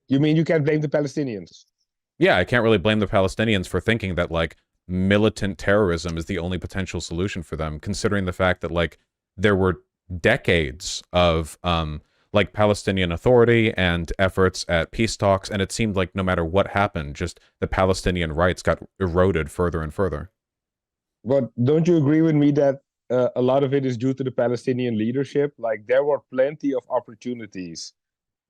You mean you can't blame the Palestinians? Yeah, I can't really blame the Palestinians for thinking that like militant terrorism is the only potential solution for them, considering the fact that like there were decades of like Palestinian Authority and efforts at peace talks, and it seemed like no matter what happened, just the Palestinian rights got eroded further and further. But don't you agree with me that a lot of it is due to the Palestinian leadership? Like there were plenty of opportunities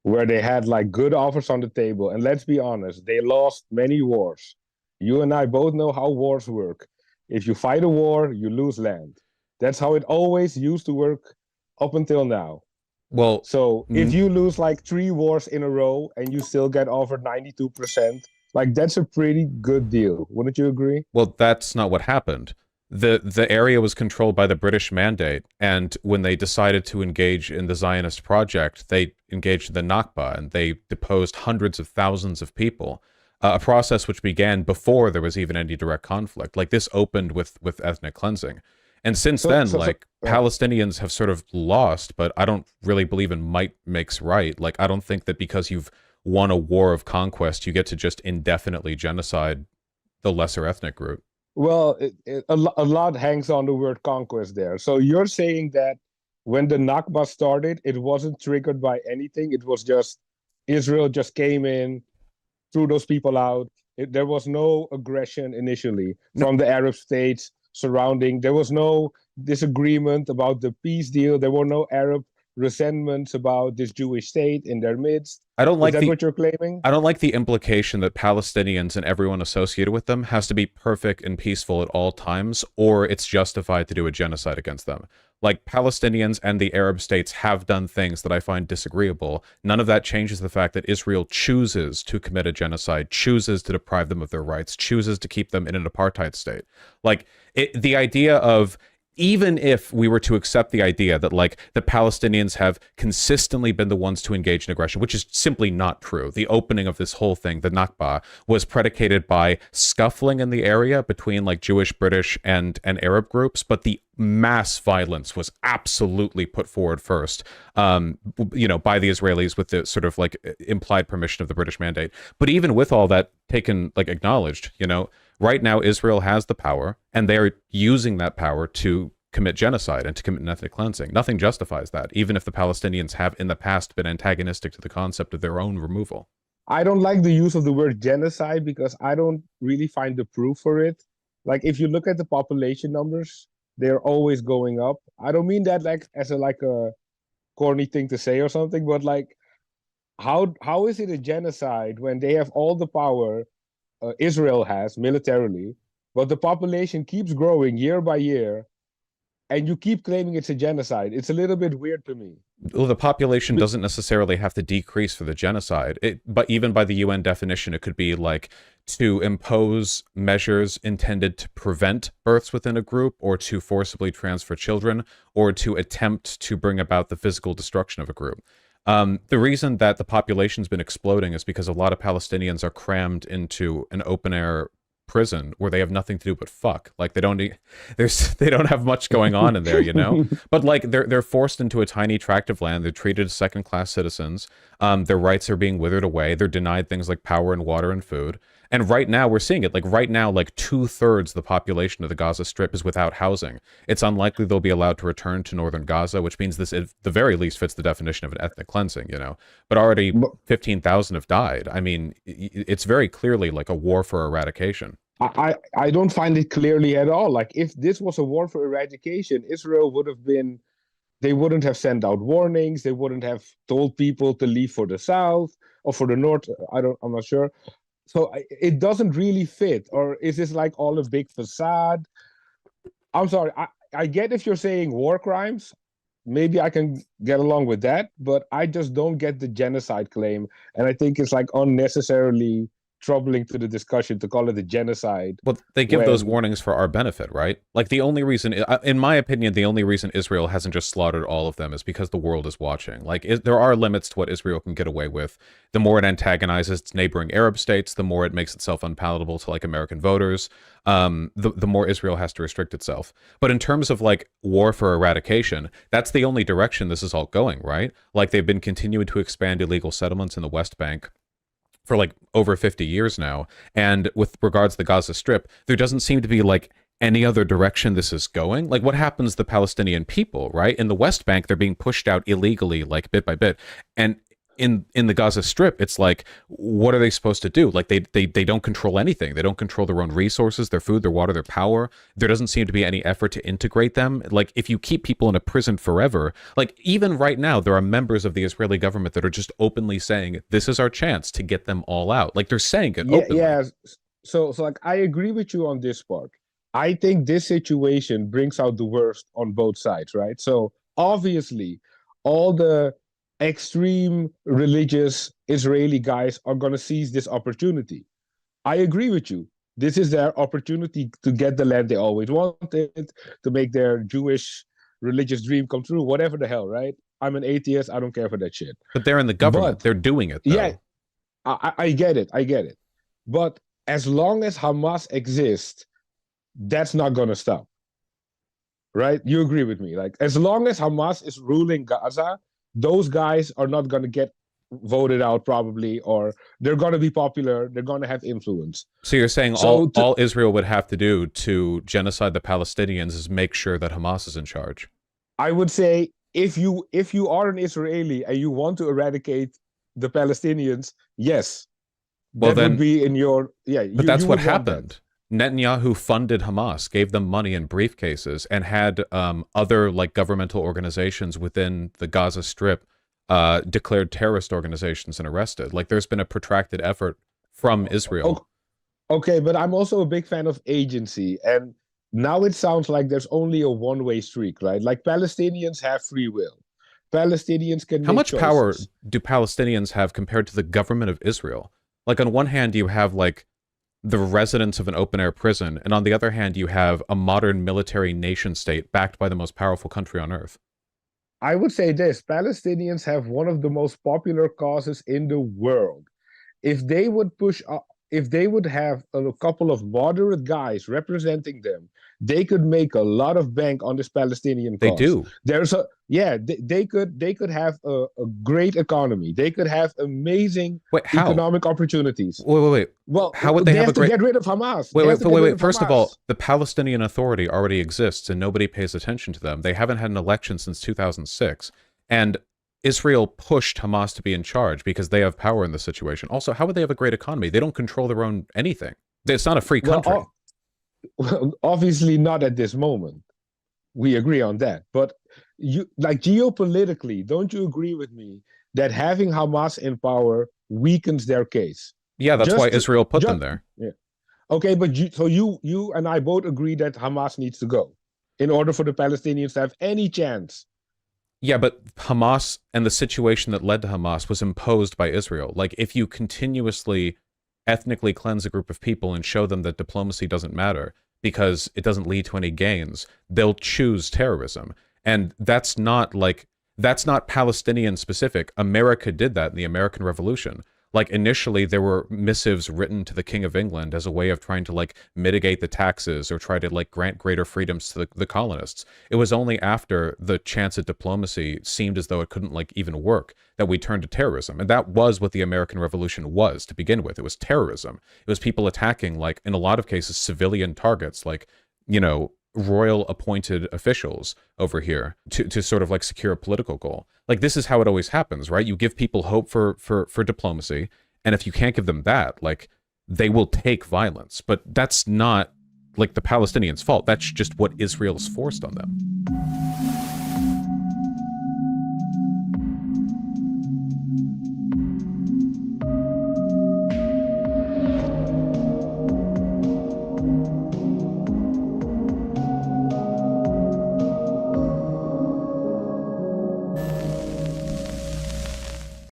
where they had like good offers on the table. And let's be honest, they lost many wars. You and I both know how wars work. If you fight a war, you lose land. That's how it always used to work up until now. Well, So if n- you lose like 3 wars in a row and you still get offered 92%, like that's a pretty good deal. Wouldn't you agree? well, that's not what happened. The area was controlled by the British Mandate, and when they decided to engage in the Zionist project, they engaged in the Nakba, and they deposed hundreds of thousands of people. A process which began before there was even any direct conflict. Like this opened with ethnic cleansing, and since So, then, so, so, like Palestinians have sort of lost. But I don't really believe in might makes right. Like I don't think that because you've won a war of conquest, you get to just indefinitely genocide the lesser ethnic group. well, a lot hangs on the word conquest there. So you're saying that when the Nakba started, it wasn't triggered by anything. It was just Israel just came in, threw those people out. There was no aggression initially No, from the Arab states surrounding. There was no disagreement about the peace deal. There were no Arab resentments about this Jewish state in their midst. I don't Is like that the what you're claiming? I don't like the implication that Palestinians and everyone associated with them has to be perfect and peaceful at all times, or it's justified to do a genocide against them. Like, Palestinians and the Arab states have done things that I find disagreeable. None of that changes the fact that Israel chooses to commit a genocide, chooses to deprive them of their rights, chooses to keep them in an apartheid state. Like, the idea of even if we were to accept the idea that like the Palestinians have consistently been the ones to engage in aggression, which is simply not true. The opening of this whole thing, the Nakba, was predicated by scuffling in the area between like Jewish, British, and Arab groups, but the mass violence was absolutely put forward first, by the Israelis with the sort of like implied permission of the British Mandate. But even with all that taken, like acknowledged, right now Israel has the power, and they are using that power to commit genocide and to commit ethnic cleansing. Nothing justifies that, even if the Palestinians have in the past been antagonistic to the concept of their own removal. I don't like the use of the word genocide because I don't really find the proof for it. Like if you look at the population numbers, they're always going up. I don't mean that like as a corny thing to say or something, but like how is it a genocide when they have all the power Israel has militarily, but the population keeps growing year by year, and you keep claiming it's a genocide? It's a little bit weird to me. Well, the population doesn't necessarily have to decrease for the genocide. But even by the UN definition, it could be like to impose measures intended to prevent births within a group, or to forcibly transfer children, or to attempt to bring about the physical destruction of a group. The reason that the population's been exploding is because a lot of Palestinians are crammed into an open air prison where they have nothing to do but fuck. Like they don't have much going on in there, But like they're forced into a tiny tract of land. They're treated as second class citizens. Their rights are being withered away. They're denied things like power and water and food. And right now we're seeing it. Like right now, like 2/3 of the population of the Gaza Strip is without housing. It's unlikely they'll be allowed to return to northern Gaza, which means this at the very least fits the definition of an ethnic cleansing, But already But 15,000 have died. I mean, it's very clearly like a war for eradication. I don't find it clearly at all. Like if this was a war for eradication, Israel would have been they wouldn't have sent out warnings, they wouldn't have told people to leave for the south or for the north. I'm not sure. So it doesn't really fit. Or is this like all a big facade? I'm sorry. I get if you're saying war crimes, maybe I can get along with that, but I just don't get the genocide claim. And I think it's like unnecessarily troubling to the discussion to call it a genocide Well, they give those when warnings for our benefit, right? Like the only reason, in my opinion, the only reason Israel hasn't just slaughtered all of them is because the world is watching. Like there are limits to what Israel can get away with. The more it antagonizes its neighboring Arab states, the more it makes itself unpalatable to like American voters. The more Israel has to restrict itself. But in terms of like war for eradication, that's the only direction this is all going, right? Like they've been continuing to expand illegal settlements in the West Bank. for like over 50 years now. And with regards to the Gaza Strip, there doesn't seem to be like any other direction this is going. Like what happens to the Palestinian people, right? In the West Bank, they're being pushed out illegally, like bit by bit. And in the Gaza Strip, it's like, what are they supposed to do? Like they don't control anything. They don't control their own resources, their food, their water, their power. There doesn't seem to be any effort to integrate them. Like if you keep people in a prison forever, like even right now, there are members of the Israeli government that are just openly saying, this is our chance to get them all out. Like they're saying it openly. Yeah. So like I agree with you on this part. I think this situation brings out the worst on both sides, right? So obviously, all the extreme religious Israeli guys are going to seize this opportunity. I agree with you. This is their opportunity to get the land they always wanted, to make their Jewish religious dream come true, whatever the hell, right? I'm an atheist. I don't care for that shit. But they're in the government. They're doing it, though. Yeah, I get it. I get it. But as long as Hamas exists, that's not going to stop. Right? You agree with me. Like, as long as Hamas is ruling Gaza, those guys are not going to get voted out probably, or they're going to be popular. They're going to have influence. So you're saying all Israel would have to do to genocide the Palestinians is make sure that Hamas is in charge? I would say if you are an Israeli and you want to eradicate the Palestinians, yes. Well, that then would be in your But that's what happened. Netanyahu funded Hamas, gave them money in briefcases, and had other like governmental organizations within the Gaza Strip declared terrorist organizations and arrested. Like there's been a protracted effort from Israel. Okay, but I'm also a big fan of agency, and now it sounds like there's only a one-way streak, right? Like Palestinians have free will. Palestinians can How much choices. Power do Palestinians have compared to the government of Israel? Like on one hand, you have like the residents of an open-air prison, and on the other hand, you have a modern military nation-state backed by the most powerful country on earth. I would say this: Palestinians have one of the most popular causes in the world. If they would if they would have a couple of moderate guys representing them, they could make a lot of bank on this Palestinian cause. They do. They could have a great economy. They could have amazing economic opportunities. Wait. Well, how would they have to get rid of Hamas? Wait. First of all, the Palestinian Authority already exists and nobody pays attention to them. They haven't had an election since 2006. And Israel pushed Hamas to be in charge because they have power in the situation. Also, how would they have a great economy? They don't control their own anything. It's not a free country. Well, obviously not at this moment. We agree on that. But you, like, geopolitically, don't you agree with me that having Hamas in power weakens their case? Yeah, that's why Israel put them there. Yeah. Okay, but you and I both agree that Hamas needs to go in order for the Palestinians to have any chance. Yeah, but Hamas and the situation that led to Hamas was imposed by Israel. Like, if you continuously ethnically cleanse a group of people and show them that diplomacy doesn't matter because it doesn't lead to any gains, they'll choose terrorism. And that's not Palestinian specific. America did that in the American Revolution. Like, initially, there were missives written to the King of England as a way of trying to, like, mitigate the taxes or try to, like, grant greater freedoms to the colonists. It was only after the chance at diplomacy seemed as though it couldn't, like, even work that we turned to terrorism. And that was what the American Revolution was to begin with. It was terrorism. It was people attacking, like, in a lot of cases, civilian targets, like, you know, royal appointed officials over here to sort of like secure a political goal. Like, this is how it always happens, right? You give people hope for diplomacy, and if you can't give them that, like, they will take violence. But that's not like the Palestinians' fault. That's just what Israel's forced on them.